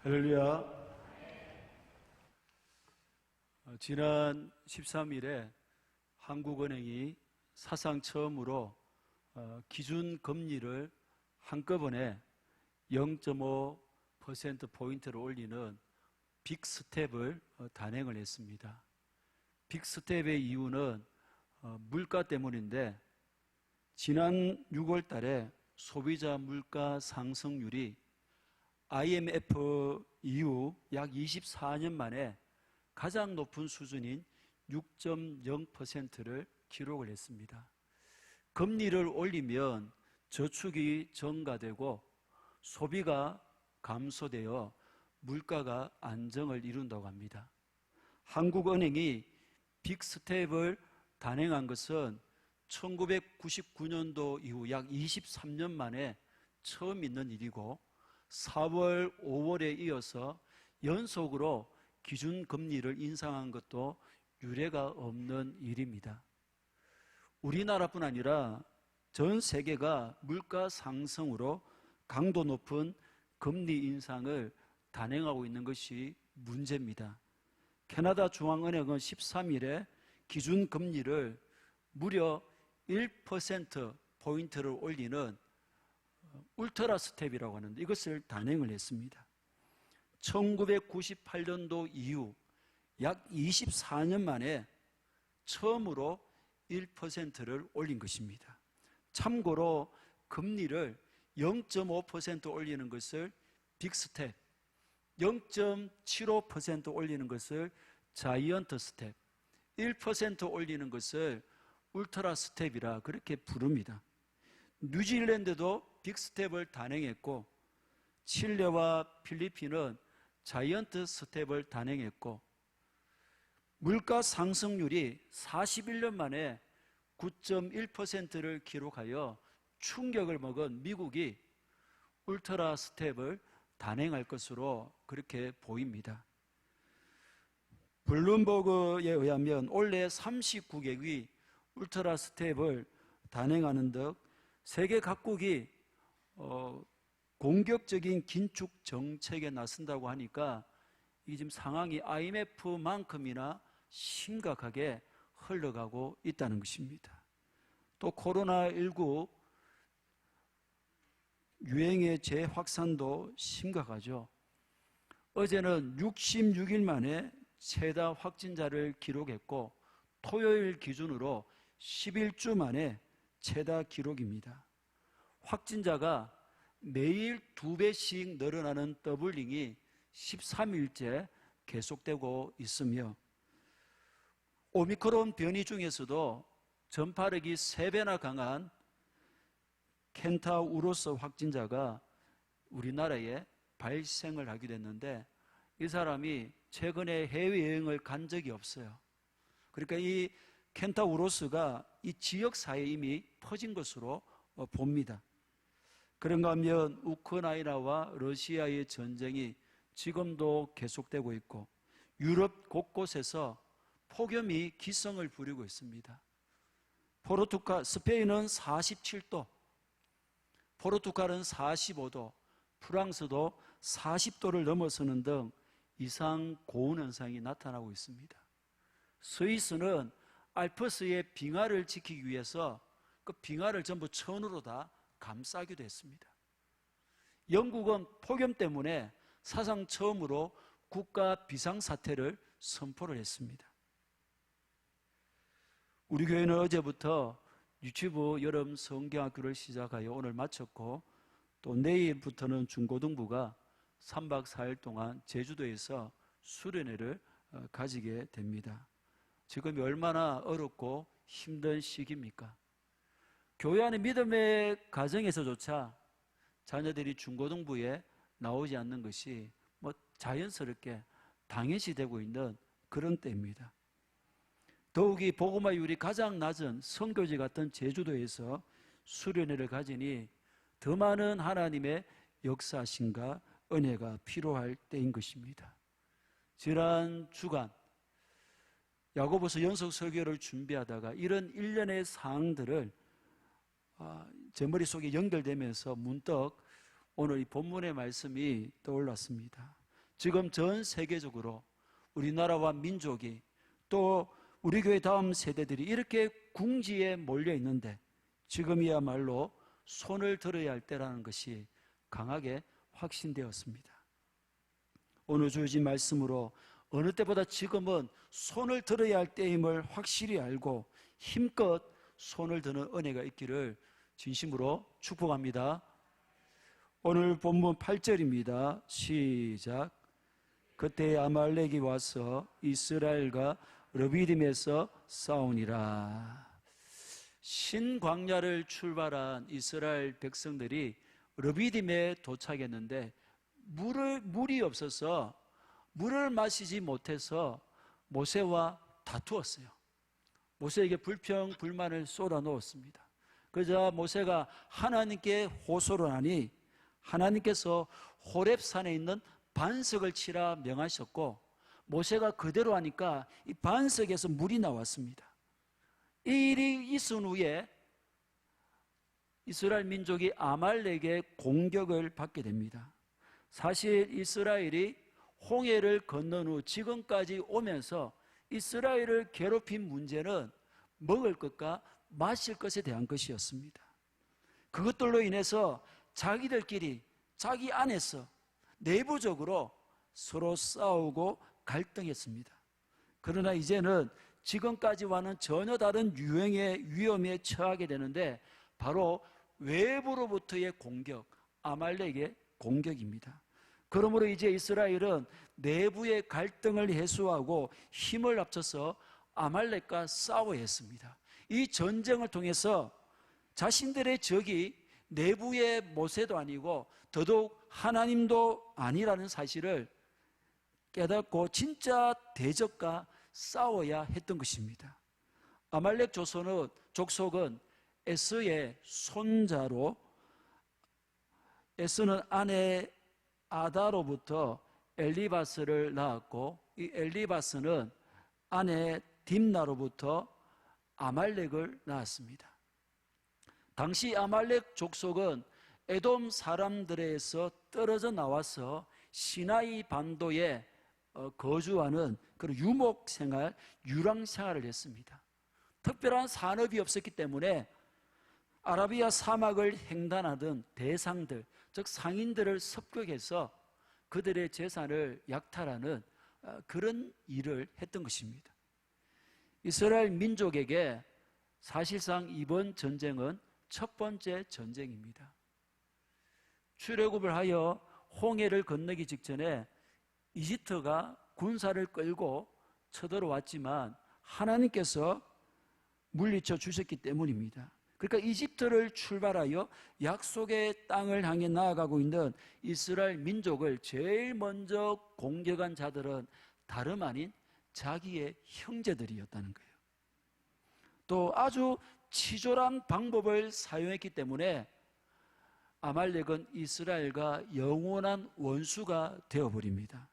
할렐루야. 지난 13일에 한국은행이 사상 처음으로 기준금리를 한꺼번에 0.5%포인트를 올리는 빅스텝을 단행을 했습니다. 빅스텝의 이유는 물가 때문인데, 지난 6월 달에 소비자 물가 상승률이 IMF 이후 약 24년 만에 가장 높은 수준인 6.0%를 기록을 했습니다. 금리를 올리면 저축이 증가되고 소비가 감소되어 물가가 안정을 이룬다고 합니다. 한국은행이 빅스텝을 단행한 것은 1999년도 이후 약 23년 만에 처음 있는 일이고, 4월, 5월에 이어서 연속으로 기준금리를 인상한 것도 유례가 없는 일입니다. 우리나라뿐 아니라 전 세계가 물가 상승으로 강도 높은 금리 인상을 단행하고 있는 것이 문제입니다. 캐나다 중앙은행은 13일에 기준금리를 무려 1%포인트를 올리는 울트라 스텝이라고 하는데, 이것을 단행을 했습니다. 1998년도 이후 약 24년 만에 처음으로 1%를 올린 것입니다. 참고로 금리를 0.5% 올리는 것을 빅스텝, 0.75% 올리는 것을 자이언트 스텝, 1% 올리는 것을 울트라 스텝이라 그렇게 부릅니다. 뉴질랜드도 빅스텝을 단행했고, 칠레와 필리핀은 자이언트 스텝을 단행했고, 물가 상승률이 41년 만에 9.1%를 기록하여 충격을 먹은 미국이 울트라 스텝을 단행할 것으로 그렇게 보입니다. 블룸버그에 의하면 올해 39개국이 울트라 스텝을 단행하는 등 세계 각국이 공격적인 긴축 정책에 나선다고 하니까 이 지금 상황이 IMF만큼이나 심각하게 흘러가고 있다는 것입니다. 또 코로나19 유행의 재확산도 심각하죠. 어제는 66일 만에 최다 확진자를 기록했고, 토요일 기준으로 11주 만에 최다 기록입니다. 확진자가 매일 2배씩 늘어나는 더블링이 13일째 계속되고 있으며, 오미크론 변이 중에서도 전파력이 3배나 강한 켄타우로스 확진자가 우리나라에 발생을 하게 됐는데, 이 사람이 최근에 해외여행을 간 적이 없어요. 그러니까 이 켄타우로스가 이 지역사회에 이미 퍼진 것으로 봅니다. 그런가 하면 우크라이나와 러시아의 전쟁이 지금도 계속되고 있고, 유럽 곳곳에서 폭염이 기승을 부리고 있습니다. 스페인은 47도, 포르투갈은 45도, 프랑스도 40도를 넘어서는 등 이상 고온 현상이 나타나고 있습니다. 스위스는 알프스의 빙하를 지키기 위해서 그 빙하를 전부 천으로 다 감싸기도 했습니다. 영국은 폭염 때문에 사상 처음으로 국가 비상사태를 선포를 했습니다. 우리 교회는 어제부터 유치부 여름 성경학교를 시작하여 오늘 마쳤고, 또 내일부터는 중고등부가 3박 4일 동안 제주도에서 수련회를 가지게 됩니다. 지금이 얼마나 어렵고 힘든 시기입니까? 교회 안의 믿음의 가정에서조차 자녀들이 중고등부에 나오지 않는 것이 자연스럽게 당연시 되고 있는 그런 때입니다. 더욱이 복음화율이 가장 낮은 선교지 같은 제주도에서 수련회를 가지니 더 많은 하나님의 역사심과 은혜가 필요할 때인 것입니다. 지난 주간 야고보서 연속 설교를 준비하다가 이런 일련의 사항들을 제 머릿속에 연결되면서 문득 오늘 이 본문의 말씀이 떠올랐습니다. 지금 전 세계적으로 우리나라와 민족이 또 우리 교회 다음 세대들이 이렇게 궁지에 몰려 있는데 지금이야말로 손을 들어야 할 때라는 것이 강하게 확신되었습니다. 오늘 주신 말씀으로 어느 때보다 지금은 손을 들어야 할 때임을 확실히 알고 힘껏 손을 드는 은혜가 있기를 진심으로 축복합니다. 오늘 본문 8절입니다. 시작. 그때 아말렉이 와서 이스라엘과 르비딤에서 싸우니라. 신광야를 출발한 이스라엘 백성들이 르비딤에 도착했는데 물이 없어서 물을 마시지 못해서 모세와 다투었어요. 모세에게 불평불만을 쏟아놓았습니다. 그러자 모세가 하나님께 호소를 하니 하나님께서 호렙산에 있는 반석을 치라 명하셨고 모세가 그대로 하니까 이 반석에서 물이 나왔습니다. 이 일이 있은 후에 이스라엘 민족이 아말렉의 공격을 받게 됩니다. 사실 이스라엘이 홍해를 건넌 후 지금까지 오면서 이스라엘을 괴롭힌 문제는 먹을 것과 마실 것에 대한 것이었습니다. 그것들로 인해서 자기들끼리 자기 안에서 내부적으로 서로 싸우고 갈등했습니다. 그러나 이제는 지금까지와는 전혀 다른 유행의 위험에 처하게 되는데 바로 외부로부터의 공격, 아말렉의 공격입니다. 그러므로 이제 이스라엘은 내부의 갈등을 해소하고 힘을 합쳐서 아말렉과 싸워야 했습니다. 이 전쟁을 통해서 자신들의 적이 내부의 모세도 아니고 더더욱 하나님도 아니라는 사실을 깨닫고 진짜 대적과 싸워야 했던 것입니다. 아말렉 족속은 에스의 손자로 에스는 아내 아다로부터 엘리바스를 낳았고 이 엘리바스는 아내 딥나로부터 아말렉을 낳았습니다. 당시 아말렉 족속은 에돔 사람들에서 떨어져 나와서 시나이 반도에 거주하는 그런 유목생활, 유랑생활을 했습니다. 특별한 산업이 없었기 때문에 아라비아 사막을 횡단하던 대상들, 즉 상인들을 습격해서 그들의 재산을 약탈하는 그런 일을 했던 것입니다. 이스라엘 민족에게 사실상 이번 전쟁은 첫 번째 전쟁입니다. 출애굽을 하여 홍해를 건너기 직전에 이집트가 군사를 끌고 쳐들어왔지만 하나님께서 물리쳐 주셨기 때문입니다. 그러니까 이집트를 출발하여 약속의 땅을 향해 나아가고 있는 이스라엘 민족을 제일 먼저 공격한 자들은 다름 아닌 자기의 형제들이었다는 거예요. 또 아주 치졸한 방법을 사용했기 때문에 아말렉은 이스라엘과 영원한 원수가 되어버립니다.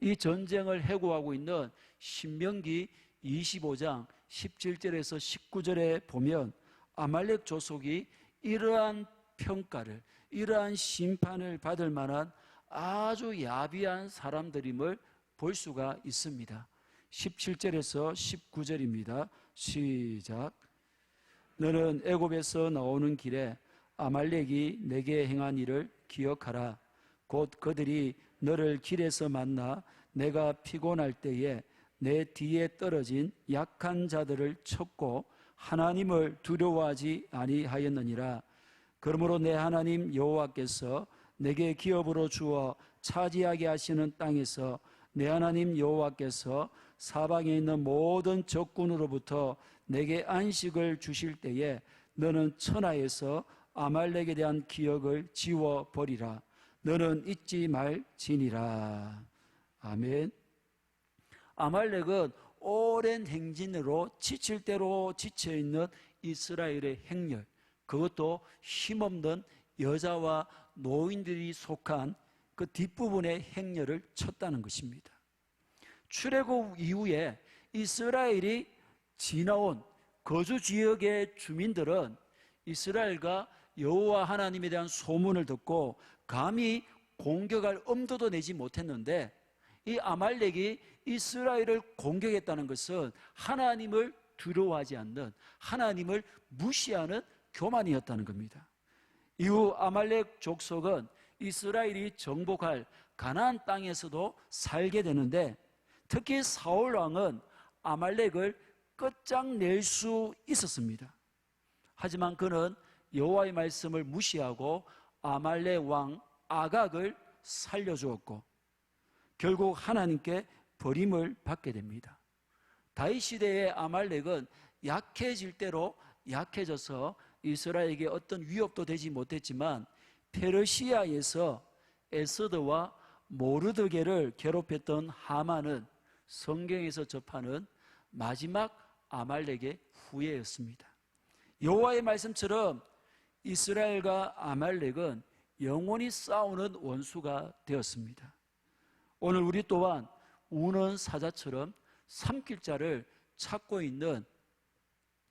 이 전쟁을 해고하고 있는 신명기 25장 17절에서 19절에 보면 아말렉 족속이 이러한 평가를, 이러한 심판을 받을 만한 아주 야비한 사람들임을 볼 수가 있습니다. 17절에서 19절입니다. 시작. 너는 애굽에서 나오는 길에 아말렉이 내게 행한 일을 기억하라. 곧 그들이 너를 길에서 만나 내가 피곤할 때에 내 뒤에 떨어진 약한 자들을 쳤고 하나님을 두려워하지 아니하였느니라. 그러므로 내 하나님 여호와께서 내게 기업으로 주어 차지하게 하시는 땅에서 내 하나님 여호와께서 사방에 있는 모든 적군으로부터 내게 안식을 주실 때에 너는 천하에서 아말렉에 대한 기억을 지워버리라. 너는 잊지 말지니라. 아멘. 아말렉은 오랜 행진으로 지칠 대로 지쳐있는 이스라엘의 행렬, 그것도 힘없는 여자와 노인들이 속한 그 뒷부분의 행렬을 쳤다는 것입니다. 출애굽 이후에 이스라엘이 지나온 거주 지역의 주민들은 이스라엘과 여호와 하나님에 대한 소문을 듣고 감히 공격할 엄두도 내지 못했는데 이 아말렉이 이스라엘을 공격했다는 것은 하나님을 두려워하지 않는, 하나님을 무시하는 교만이었다는 겁니다. 이후 아말렉 족속은 이스라엘이 정복할 가나안 땅에서도 살게 되는데, 특히 사울 왕은 아말렉을 끝장낼 수 있었습니다. 하지만 그는 여호와의 말씀을 무시하고 아말렉 왕 아각을 살려주었고 결국 하나님께 버림을 받게 됩니다. 다윗 시대의 아말렉은 약해질 대로 약해져서 이스라엘에게 어떤 위협도 되지 못했지만, 페르시아에서 에스더와 모르드게를 괴롭혔던 하만은 성경에서 접하는 마지막 아말렉의 후예였습니다. 여호와의 말씀처럼 이스라엘과 아말렉은 영원히 싸우는 원수가 되었습니다. 오늘 우리 또한 우는 사자처럼 삼킬 자를 찾고 있는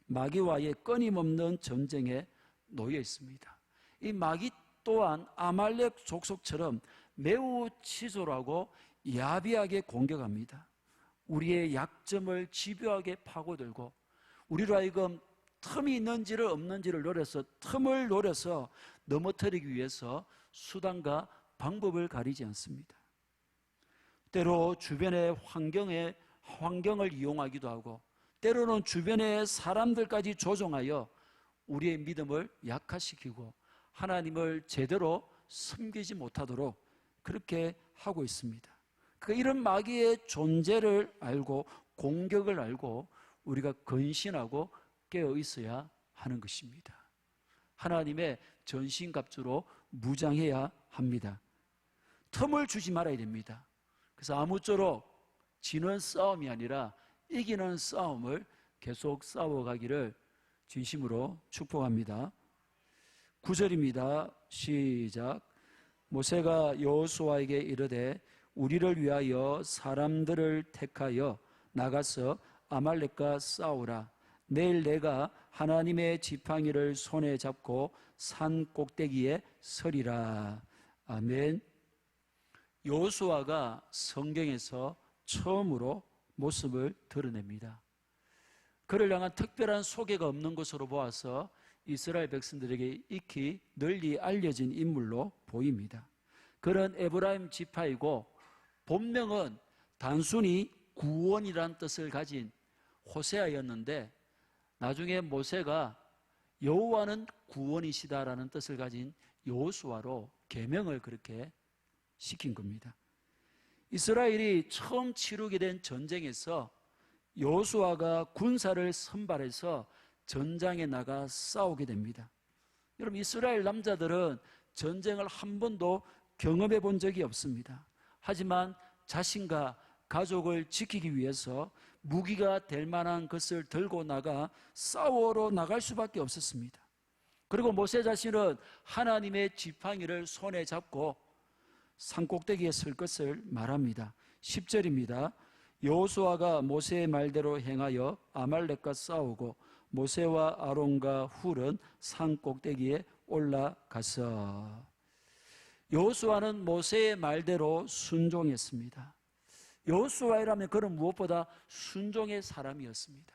마귀와의 끊임없는 전쟁에 놓여 있습니다. 이 마귀 또한 아말렉 족속처럼 매우 치졸하고 야비하게 공격합니다. 우리의 약점을 집요하게 파고들고 우리로 하여금 틈이 있는지를 없는지를 노려서, 틈을 노려서 넘어뜨리기 위해서 수단과 방법을 가리지 않습니다. 때로 주변의 환경을 이용하기도 하고, 때로는 주변의 사람들까지 조종하여 우리의 믿음을 약화시키고 하나님을 제대로 섬기지 못하도록 그렇게 하고 있습니다. 이런 마귀의 존재를 알고 공격을 알고 우리가 근신하고 깨어 있어야 하는 것입니다. 하나님의 전신갑주로 무장해야 합니다. 틈을 주지 말아야 됩니다. 그래서 아무쪼록 지는 싸움이 아니라 이기는 싸움을 계속 싸워가기를 진심으로 축복합니다. 9절입니다. 시작. 모세가 여호수아에게 이르되 우리를 위하여 사람들을 택하여 나가서 아말렉과 싸우라. 내일 내가 하나님의 지팡이를 손에 잡고 산 꼭대기에 서리라. 아멘. 여호수아가 성경에서 처음으로 모습을 드러냅니다. 그를 향한 특별한 소개가 없는 것으로 보아서 이스라엘 백성들에게 익히 널리 알려진 인물로 보입니다. 그는 에브라임 지파이고 본명은 단순히 구원이란 뜻을 가진 호세아였는데, 나중에 모세가 여호와는 구원이시다라는 뜻을 가진 여호수아로 계명을 그렇게 시킨 겁니다. 이스라엘이 처음 치르게 된 전쟁에서 여호수아가 군사를 선발해서 전장에 나가 싸우게 됩니다. 여러분, 이스라엘 남자들은 전쟁을 한 번도 경험해 본 적이 없습니다. 하지만 자신과 가족을 지키기 위해서 무기가 될 만한 것을 들고 나가 싸우러 나갈 수밖에 없었습니다. 그리고 모세 자신은 하나님의 지팡이를 손에 잡고 산꼭대기에 설 것을 말합니다. 10절입니다. 여호수아가 모세의 말대로 행하여 아말렉과 싸우고 모세와 아론과 훌은 산꼭대기에 올라가서. 여호수아는 모세의 말대로 순종했습니다. 여호수아라면 그는 무엇보다 순종의 사람이었습니다.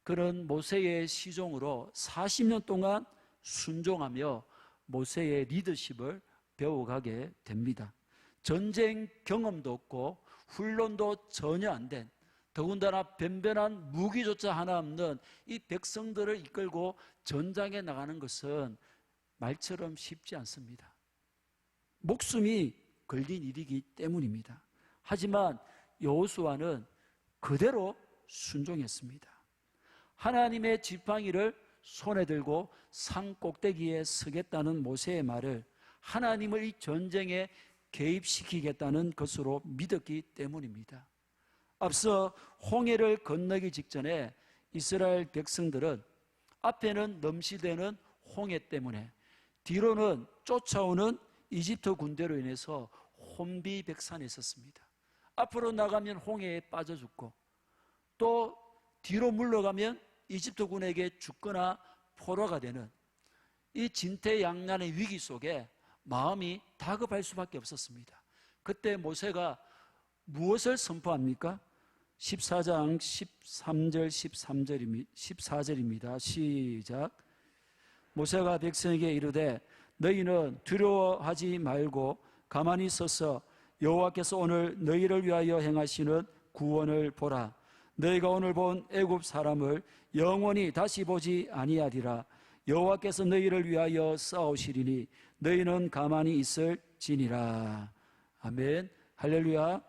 그는 모세의 시종으로 40년 동안 순종하며 모세의 리더십을 배워가게 됩니다. 전쟁 경험도 없고 훈련도 전혀 안 된, 더군다나 변변한 무기조차 하나 없는 이 백성들을 이끌고 전장에 나가는 것은 말처럼 쉽지 않습니다. 목숨이 걸린 일이기 때문입니다. 하지만 여호수아는 그대로 순종했습니다. 하나님의 지팡이를 손에 들고 산 꼭대기에 서겠다는 모세의 말을 하나님을 이 전쟁에 개입시키겠다는 것으로 믿었기 때문입니다. 앞서 홍해를 건너기 직전에 이스라엘 백성들은 앞에는 넘실대는 홍해 때문에, 뒤로는 쫓아오는 이집트 군대로 인해서 혼비백산에 있었습니다. 앞으로 나가면 홍해에 빠져 죽고, 또 뒤로 물러가면 이집트 군에게 죽거나 포로가 되는 이 진퇴양난의 위기 속에 마음이 다급할 수밖에 없었습니다. 그때 모세가 무엇을 선포합니까? 14장 13절 14절입니다. 시작. 모세가 백성에게 이르되 너희는 두려워하지 말고 가만히 서서 여호와께서 오늘 너희를 위하여 행하시는 구원을 보라. 너희가 오늘 본 애굽 사람을 영원히 다시 보지 아니하리라. 여호와께서 너희를 위하여 싸우시리니 너희는 가만히 있을지니라. 아멘. 할렐루야.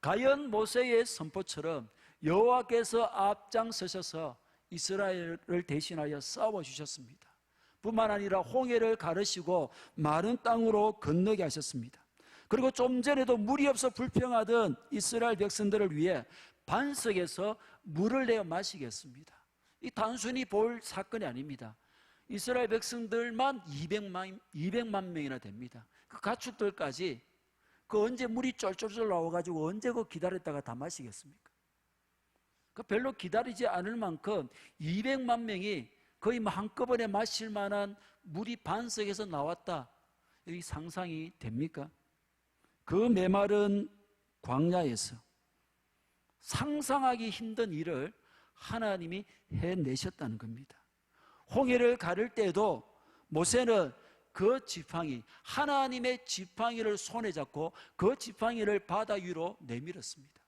가연 모세의 선포처럼 여호와께서 앞장서셔서 이스라엘을 대신하여 싸워주셨습니다. 뿐만 아니라 홍해를 가르시고 마른 땅으로 건너게 하셨습니다. 그리고 좀 전에도 물이 없어 불평하던 이스라엘 백성들을 위해 반석에서 물을 내어 마시게 했습니다. 이 단순히 볼 사건이 아닙니다. 이스라엘 백성들만 200만 명이나 됩니다. 그 가축들까지 그 언제 물이 쫄쫄쫄 나와가지고 언제 그 기다렸다가 다 마시겠습니까? 그 별로 기다리지 않을 만큼 200만 명이 거의 한꺼번에 마실 만한 물이 반석에서 나왔다. 이 상상이 됩니까? 그 메마른 광야에서 상상하기 힘든 일을 하나님이 해내셨다는 겁니다. 홍해를 가를 때도 모세는 그 지팡이, 하나님의 지팡이를 손에 잡고 그 지팡이를 바다 위로 내밀었습니다.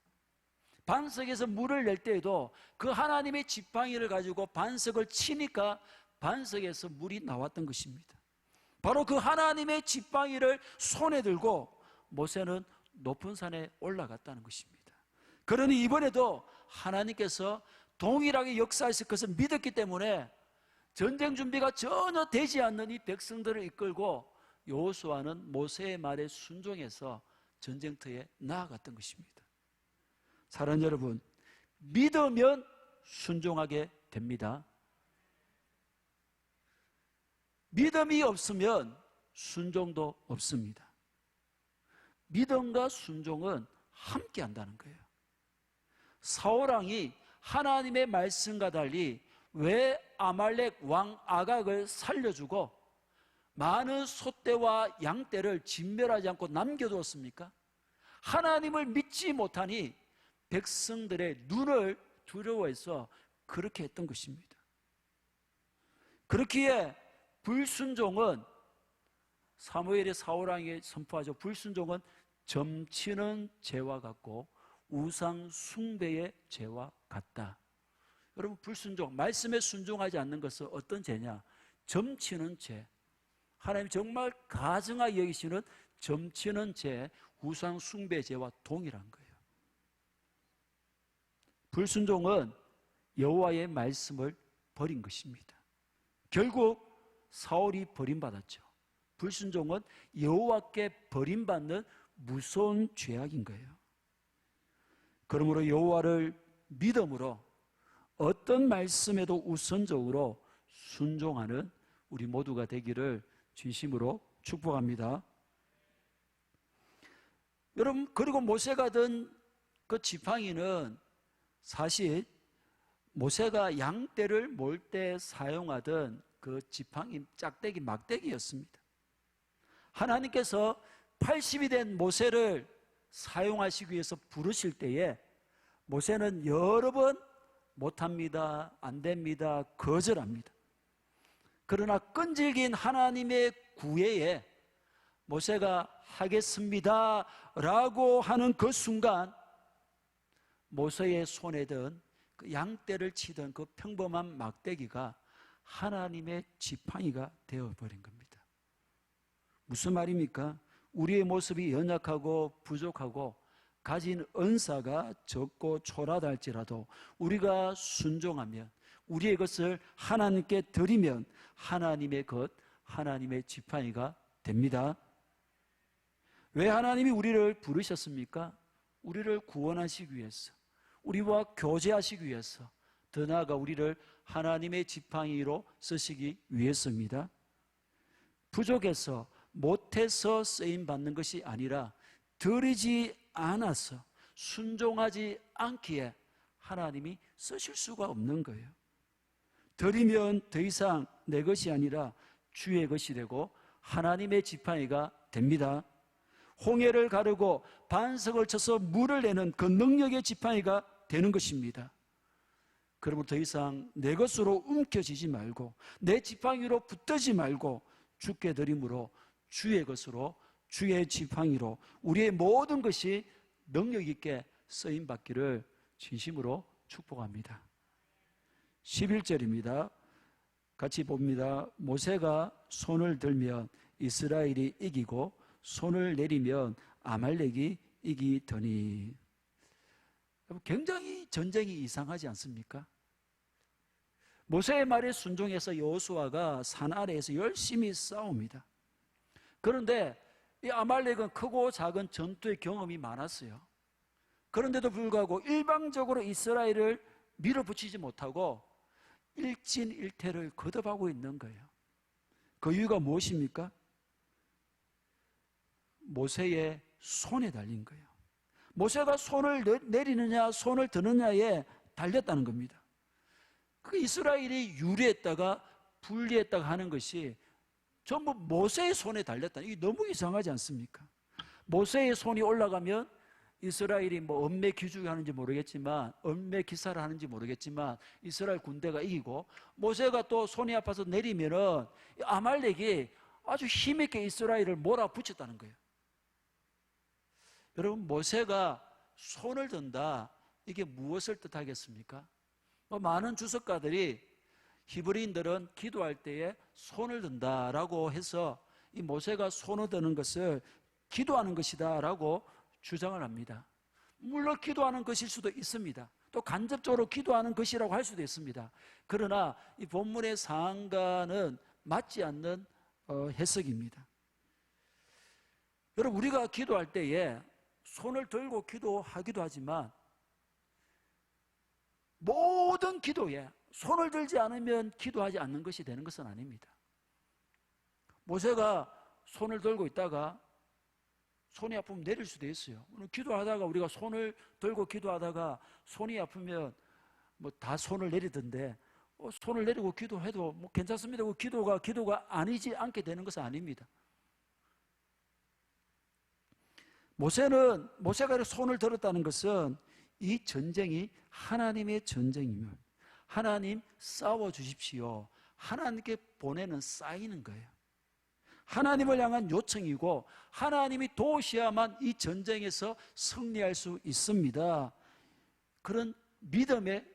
반석에서 물을 낼 때에도 그 하나님의 지팡이를 가지고 반석을 치니까 반석에서 물이 나왔던 것입니다. 바로 그 하나님의 지팡이를 손에 들고 모세는 높은 산에 올라갔다는 것입니다. 그러니 이번에도 하나님께서 동일하게 역사하실 것을 믿었기 때문에 전쟁 준비가 전혀 되지 않는 이 백성들을 이끌고 여호수아는 모세의 말에 순종해서 전쟁터에 나아갔던 것입니다. 사랑하는 여러분, 믿으면 순종하게 됩니다. 믿음이 없으면 순종도 없습니다. 믿음과 순종은 함께 한다는 거예요. 사울왕이 하나님의 말씀과 달리 왜 아말렉 왕 아각을 살려주고 많은 소떼와 양떼를 진멸하지 않고 남겨두었습니까? 하나님을 믿지 못하니 백성들의 눈을 두려워해서 그렇게 했던 것입니다. 그렇기에 불순종은 사무엘의 사울왕에게 선포하죠. 불순종은 점치는 죄와 같고 우상 숭배의 죄와 같다. 여러분, 불순종, 말씀에 순종하지 않는 것은 어떤 죄냐? 점치는 죄. 하나님 정말 가증하게 여기시는 점치는 죄, 우상 숭배 죄와 동일한 거예요. 불순종은 여호와의 말씀을 버린 것입니다. 결국 사울이 버림받았죠. 불순종은 여호와께 버림받는 무서운 죄악인 거예요. 그러므로 여호와를 믿음으로 어떤 말씀에도 우선적으로 순종하는 우리 모두가 되기를 진심으로 축복합니다. 여러분, 그리고 모세가 든 그 지팡이는 사실 모세가 양떼를 몰 때 사용하던 그 지팡이 짝대기 막대기였습니다. 하나님께서 80이 된 모세를 사용하시기 위해서 부르실 때에 모세는 여러 번 못합니다, 안 됩니다, 거절합니다. 그러나 끈질긴 하나님의 구애에 모세가 하겠습니다 라고 하는 그 순간 모세의 손에 든 그 양떼를 치던 그 평범한 막대기가 하나님의 지팡이가 되어버린 겁니다. 무슨 말입니까? 우리의 모습이 연약하고 부족하고 가진 은사가 적고 초라하다 할지라도 우리가 순종하면, 우리의 것을 하나님께 드리면 하나님의 것, 하나님의 지팡이가 됩니다. 왜 하나님이 우리를 부르셨습니까? 우리를 구원하시기 위해서, 우리와 교제하시기 위해서, 더 나아가 우리를 하나님의 지팡이로 쓰시기 위해서입니다. 부족해서, 못해서 쓰임받는 것이 아니라 드리지 않아서, 순종하지 않기에 하나님이 쓰실 수가 없는 거예요. 드리면 더 이상 내 것이 아니라 주의 것이 되고 하나님의 지팡이가 됩니다. 홍해를 가르고 반석을 쳐서 물을 내는 그 능력의 지팡이가 되는 것입니다. 그러므로 더 이상 내 것으로 움켜쥐지 말고 내 지팡이로 붙들지 말고 주께 드림으로 주의 것으로 주의 지팡이로 우리의 모든 것이 능력 있게 쓰임 받기를 진심으로 축복합니다. 11절입니다. 같이 봅니다. 모세가 손을 들면 이스라엘이 이기고 손을 내리면 아말렉이 이기더니. 굉장히 전쟁이 이상하지 않습니까? 모세의 말에 순종해서 여호수아가 산 아래에서 열심히 싸웁니다. 그런데 이 아말렉은 크고 작은 전투의 경험이 많았어요. 그런데도 불구하고 일방적으로 이스라엘을 밀어붙이지 못하고 일진일퇴를 거듭하고 있는 거예요. 그 이유가 무엇입니까? 모세의 손에 달린 거예요. 모세가 손을 내리느냐 손을 드느냐에 달렸다는 겁니다. 그 이스라엘이 유리했다가 불리했다가 하는 것이 전부 모세의 손에 달렸다. 이게 너무 이상하지 않습니까? 모세의 손이 올라가면 이스라엘이 뭐 엄매 기죽이 하는지 모르겠지만 엄매 기사를 하는지 모르겠지만 이스라엘 군대가 이기고, 모세가 또 손이 아파서 내리면은 아말렉이 아주 힘있게 이스라엘을 몰아붙였다는 거예요. 여러분, 모세가 손을 든다, 이게 무엇을 뜻하겠습니까? 많은 주석가들이 히브리인들은 기도할 때에 손을 든다라고 해서 이 모세가 손을 드는 것을 기도하는 것이다라고 주장을 합니다. 물론 기도하는 것일 수도 있습니다. 또 간접적으로 기도하는 것이라고 할 수도 있습니다. 그러나 이 본문의 상황과는 맞지 않는 해석입니다. 여러분, 우리가 기도할 때에 손을 들고 기도하기도 하지만 모든 기도에 손을 들지 않으면 기도하지 않는 것이 되는 것은 아닙니다. 모세가 손을 들고 있다가 손이 아프면 내릴 수도 있어요. 기도하다가 우리가 손을 들고 기도하다가 손이 아프면 뭐 다 손을 내리던데 손을 내리고 기도해도 뭐 괜찮습니다. 그 기도가 아니지 않게 되는 것은 아닙니다. 모세가 손을 들었다는 것은 이 전쟁이 하나님의 전쟁이며 하나님 싸워주십시오, 하나님께 보내는 사인인 거예요. 하나님을 향한 요청이고 하나님이 도우셔야만 이 전쟁에서 승리할 수 있습니다. 그런 믿음의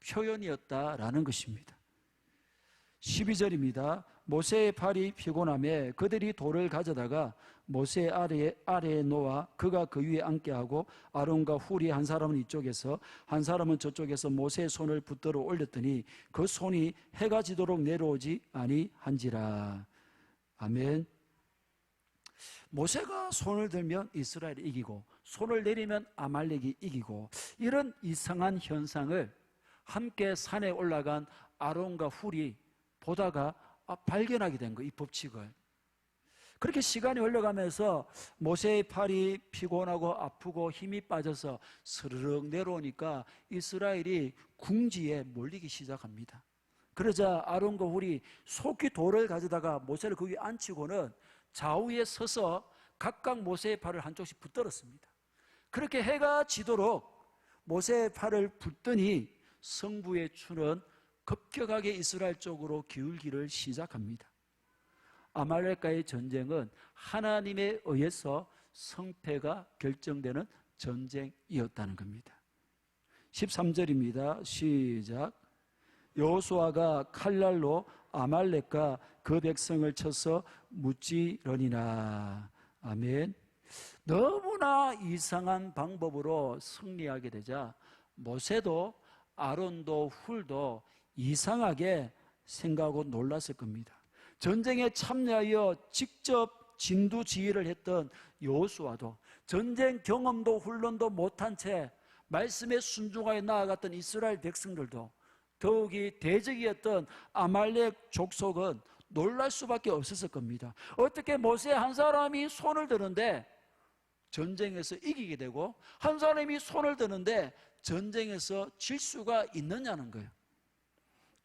표현이었다라는 것입니다. 12절입니다. 모세의 팔이 피곤하며 그들이 돌을 가져다가 모세 아래에 놓아 그가 그 위에 앉게 하고 아론과 훌이 한 사람은 이쪽에서 한 사람은 저쪽에서 모세의 손을 붙들어 올렸더니 그 손이 해가 지도록 내려오지 아니한지라. 아멘. 모세가 손을 들면 이스라엘이 이기고 손을 내리면 아말렉이 이기고, 이런 이상한 현상을 함께 산에 올라간 아론과 훌이 보다가 발견하게 된 거예요. 이 법칙을. 그렇게 시간이 흘러가면서 모세의 팔이 피곤하고 아프고 힘이 빠져서 스르륵 내려오니까 이스라엘이 궁지에 몰리기 시작합니다. 그러자 아론과 훌이 속히 돌을 가져다가 모세를 그 위에 앉히고는 좌우에 서서 각각 모세의 팔을 한쪽씩 붙들었습니다. 그렇게 해가 지도록 모세의 팔을 붙더니 성부의 추는 급격하게 이스라엘 쪽으로 기울기를 시작합니다. 아말렉과의 전쟁은 하나님에 의해서 승패가 결정되는 전쟁이었다는 겁니다. 13절입니다. 시작. 여호수아가 칼날로 아말렉과 그 백성을 쳐서 무찌르니라. 아멘. 너무나 이상한 방법으로 승리하게 되자 모세도 아론도 훌도 이상하게 생각하고 놀랐을 겁니다. 전쟁에 참여하여 직접 진두지휘를 했던 여호수아도, 전쟁 경험도 훈련도 못한 채 말씀에 순종하여 나아갔던 이스라엘 백성들도, 더욱이 대적이었던 아말렉 족속은 놀랄 수밖에 없었을 겁니다. 어떻게 모세 한 사람이 손을 드는데 전쟁에서 이기게 되고 한 사람이 손을 드는데 전쟁에서 질 수가 있느냐는 거예요.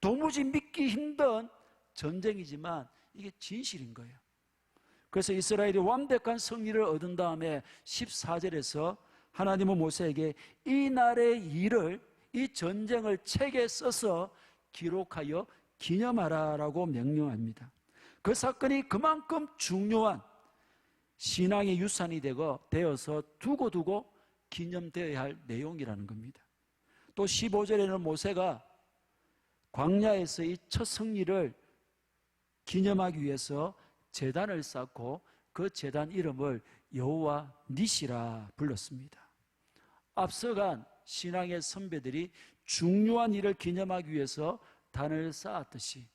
도무지 믿기 힘든 전쟁이지만 이게 진실인 거예요. 그래서 이스라엘이 완벽한 승리를 얻은 다음에 14절에서 하나님은 모세에게 이 날의 일을, 이 전쟁을 책에 써서 기록하여 기념하라라고 명령합니다. 그 사건이 그만큼 중요한 신앙의 유산이 되어서 두고두고 기념되어야 할 내용이라는 겁니다. 또 15절에는 모세가 광야에서 이 첫 승리를 기념하기 위해서 제단을 쌓고 그 제단 이름을 여호와 니시라 불렀습니다. 앞서간 신앙의 선배들이 중요한 일을 기념하기 위해서 단을 쌓았듯이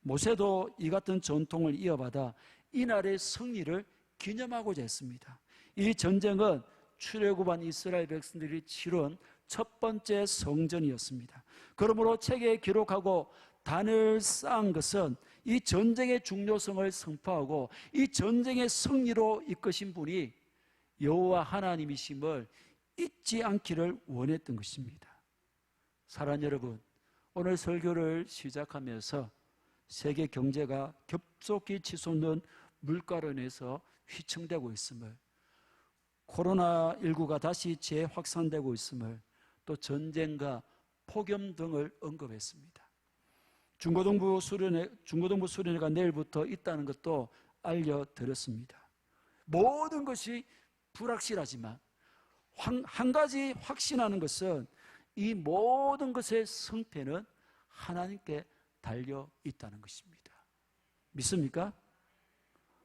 모세도 이 같은 전통을 이어받아 이날의 승리를 기념하고자 했습니다. 이 전쟁은 출애굽한 이스라엘 백성들이 치른 첫 번째 성전이었습니다. 그러므로 책에 기록하고 단을 쌓은 것은 이 전쟁의 중요성을 선포하고 이 전쟁의 승리로 이끄신 분이 여호와 하나님이심을 잊지 않기를 원했던 것입니다. 사랑하는 여러분, 오늘 설교를 시작하면서 세계 경제가 급속히 치솟는 물가로 인해서 휘청되고 있음을, 코로나19가 다시 재확산되고 있음을, 또 전쟁과 폭염 등을 언급했습니다. 중고등부 수련회가 내일부터 있다는 것도 알려드렸습니다. 모든 것이 불확실하지만 한 가지 확신하는 것은 이 모든 것의 승패는 하나님께 달려 있다는 것입니다. 믿습니까?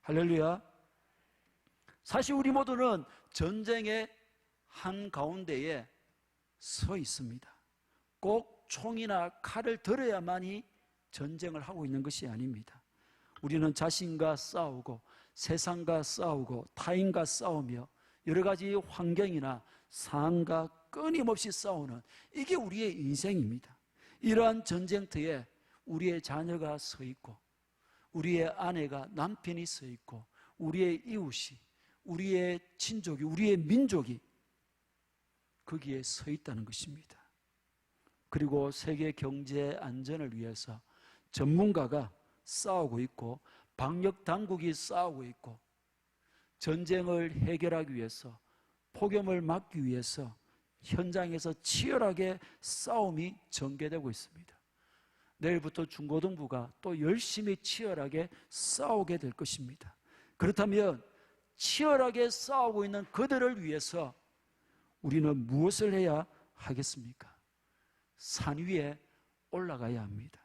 할렐루야. 사실 우리 모두는 전쟁의 한가운데에 서 있습니다. 꼭 총이나 칼을 들어야만이 전쟁을 하고 있는 것이 아닙니다. 우리는 자신과 싸우고 세상과 싸우고 타인과 싸우며 여러 가지 환경이나 상황과 끊임없이 싸우는, 이게 우리의 인생입니다. 이러한 전쟁터에 우리의 자녀가 서 있고 우리의 아내가, 남편이 서 있고 우리의 이웃이, 우리의 친족이, 우리의 민족이 거기에 서 있다는 것입니다. 그리고 세계 경제 안전을 위해서 전문가가 싸우고 있고 방역 당국이 싸우고 있고 전쟁을 해결하기 위해서, 폭염을 막기 위해서 현장에서 치열하게 싸움이 전개되고 있습니다. 내일부터 중고등부가 또 열심히 치열하게 싸우게 될 것입니다. 그렇다면 치열하게 싸우고 있는 그들을 위해서 우리는 무엇을 해야 하겠습니까? 산 위에 올라가야 합니다.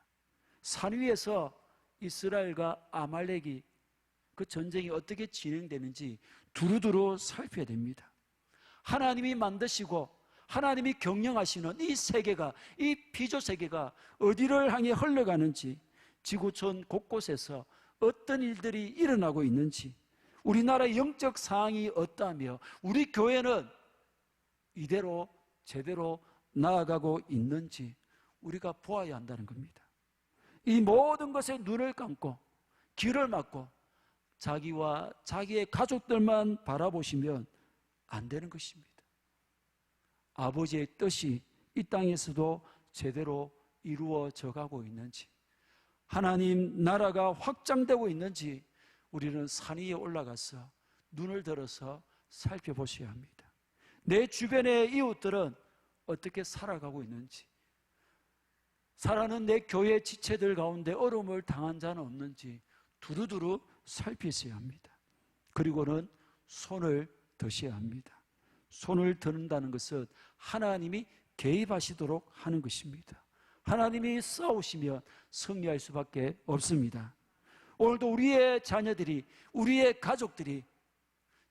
산 위에서 이스라엘과 아말렉이 그 전쟁이 어떻게 진행되는지 두루두루 살펴야 됩니다. 하나님이 만드시고 하나님이 경영하시는 이 세계가, 이 피조 세계가 어디를 향해 흘러가는지, 지구촌 곳곳에서 어떤 일들이 일어나고 있는지, 우리나라의 영적 상황이 어떠하며 우리 교회는 이대로 제대로 나아가고 있는지 우리가 보아야 한다는 겁니다. 이 모든 것에 눈을 감고 귀를 막고 자기와 자기의 가족들만 바라보시면 안 되는 것입니다. 아버지의 뜻이 이 땅에서도 제대로 이루어져 가고 있는지, 하나님 나라가 확장되고 있는지 우리는 산 위에 올라가서 눈을 들어서 살펴보셔야 합니다. 내 주변의 이웃들은 어떻게 살아가고 있는지, 살아가는 내 교회 지체들 가운데 어려움을 당한 자는 없는지 두루두루 살피셔야 합니다. 그리고는 손을 드셔야 합니다. 손을 드는다는 것은 하나님이 개입하시도록 하는 것입니다. 하나님이 싸우시면 승리할 수밖에 없습니다. 오늘도 우리의 자녀들이, 우리의 가족들이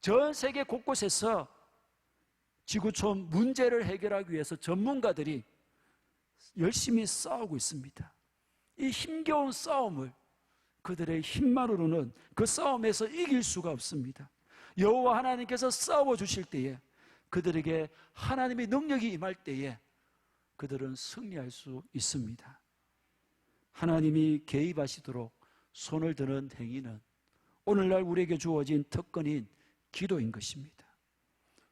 전 세계 곳곳에서 지구촌 문제를 해결하기 위해서 전문가들이 열심히 싸우고 있습니다. 이 힘겨운 싸움을 그들의 힘만으로는 그 싸움에서 이길 수가 없습니다. 여호와 하나님께서 싸워 주실 때에, 그들에게 하나님의 능력이 임할 때에 그들은 승리할 수 있습니다. 하나님이 개입하시도록 손을 드는 행위는 오늘날 우리에게 주어진 특권인 기도인 것입니다.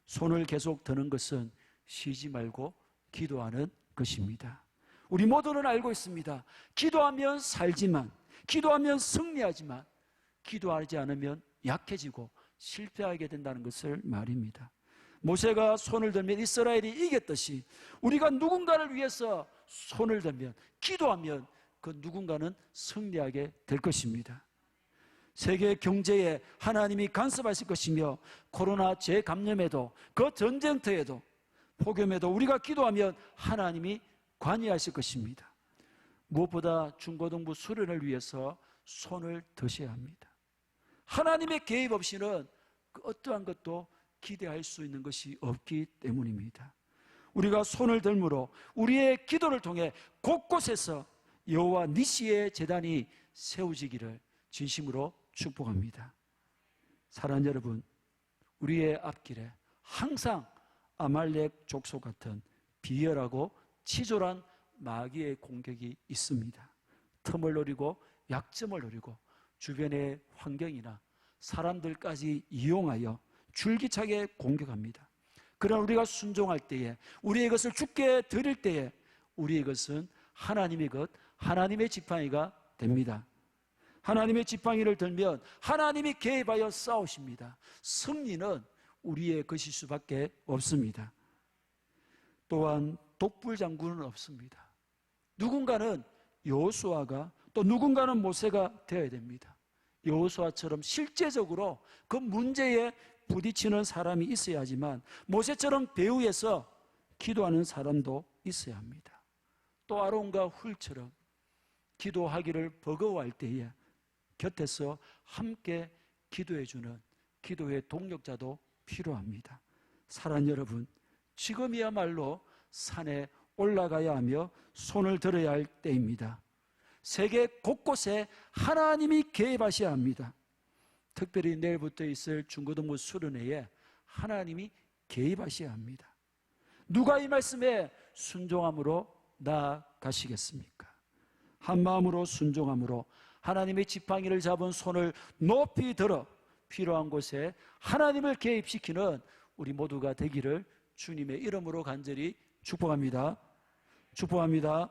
손을 계속 드는 것은 쉬지 말고 기도하는 것입니다. 우리 모두는 알고 있습니다. 기도하면 살지만, 기도하면 승리하지만, 기도하지 않으면 약해지고 실패하게 된다는 것을 말입니다. 모세가 손을 들면 이스라엘이 이겼듯이 우리가 누군가를 위해서 손을 들면, 기도하면 그 누군가는 승리하게 될 것입니다. 세계 경제에 하나님이 간섭하실 것이며, 코로나 재감염에도, 그 전쟁터에도, 폭염에도 우리가 기도하면 하나님이 관여하실 것입니다. 무엇보다 중고등부 수련을 위해서 손을 드셔야 합니다. 하나님의 개입 없이는 그 어떠한 것도 기대할 수 있는 것이 없기 때문입니다. 우리가 손을 들므로 우리의 기도를 통해 곳곳에서 여호와 니시의 제단이 세워지기를 진심으로 축복합니다. 사랑하는 여러분, 우리의 앞길에 항상 아말렉 족속 같은 비열하고 치졸한 마귀의 공격이 있습니다. 틈을 노리고 약점을 노리고 주변의 환경이나 사람들까지 이용하여 줄기차게 공격합니다. 그러나 우리가 순종할 때에, 우리의 것을 주께 드릴 때에 우리의 것은 하나님의 것, 하나님의 지팡이가 됩니다. 하나님의 지팡이를 들면 하나님이 개입하여 싸우십니다. 승리는 우리의 것일 수밖에 없습니다. 또한 독불장군은 없습니다. 누군가는 여호수아가, 또 누군가는 모세가 되어야 됩니다. 여호수아처럼 실제적으로 그 문제에 부딪히는 사람이 있어야 하지만, 모세처럼 배후에서 기도하는 사람도 있어야 합니다. 또 아론과 훌처럼 기도하기를 버거워할 때에 곁에서 함께 기도해주는 기도의 동력자도 필요합니다. 사랑하는 여러분, 지금이야말로 산에 올라가야 하며 손을 들어야 할 때입니다. 세계 곳곳에 하나님이 개입하셔야 합니다. 특별히 내일부터 있을 중고등부 수련회에 하나님이 개입하셔야 합니다. 누가 이 말씀에 순종함으로 나아가시겠습니까? 한 마음으로 순종함으로 하나님의 지팡이를 잡은 손을 높이 들어 필요한 곳에 하나님을 개입시키는 우리 모두가 되기를 주님의 이름으로 간절히 축복합니다. 축복합니다.